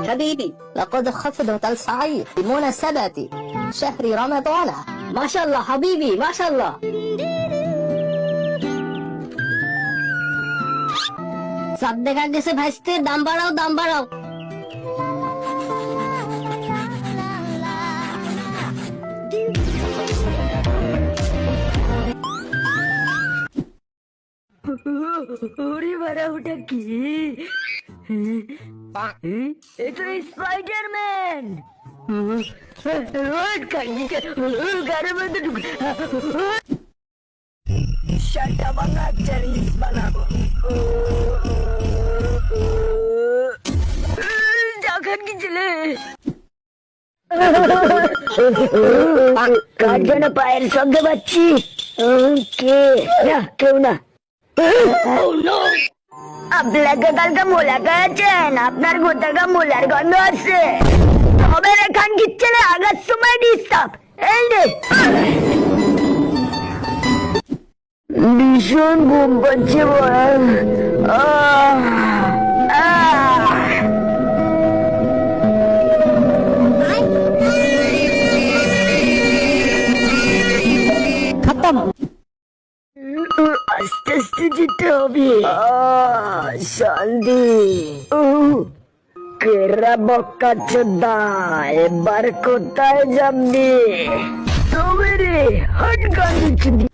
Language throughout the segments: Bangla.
حبيبي لقد خفضت السعيد بمناسبة شهر رمضان ما شاء الله حبيبي ما شاء الله সব দেখা গেছে ভাইস্তে দাম বাড়াও দাম বাড়াও ওরে বাড়া ওটা কি এটা স্পাইডারম্যান শাটা বাংলা চ্যালেঞ্জ বানাবো যখন কি ছেলে কার যেন পায়ের শব্দ পাচ্ছি কে না কেউ না আপনাকে কালকে মোলা খেয়েছেন আপনার গোটাকা মোলার গন্ধ আছে তবে এখান গিচ্ছেলে আগার সময় ডিস্টার্ব এই রে ভীষণ ঘুম পাচ্ছে খতম আস্তে আস্তে যেতে হবে শান্তি কেরা বক্কা চোদ্দা এবার কোথায় যাবি তবে রে হট গাড়ি চুদি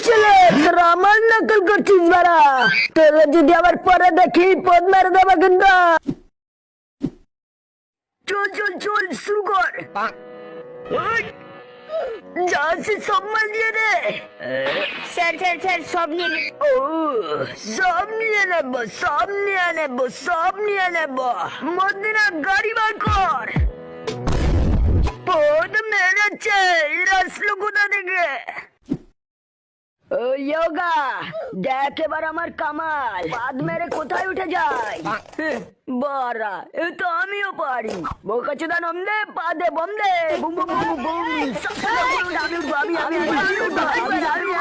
চলে তোরা আমার নকল করছিস বাড়া তোরা যদি আবার পরে দেখি পদ মেরে দেবা কিন্তু চল চল চল শুরু কর যাচ্ছি সব মালিয়ে রে স্যার স্যার স্যার সব নিয়ে ও সব নিয়ে নেবো সব নিয়ে নেবো সব নিয়ে নেবো মদিনা গাড়ি বার কর পদ মেরেছে আসলো কোথা থেকে যোগা দেখ এবার আমার কামাল পাদ মেরে কোথায় উঠে যায় বারা এ তো আমিও পারি বোকা চোদা নম দে পা দে বম দে বুম বুম বুম বুম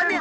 আমি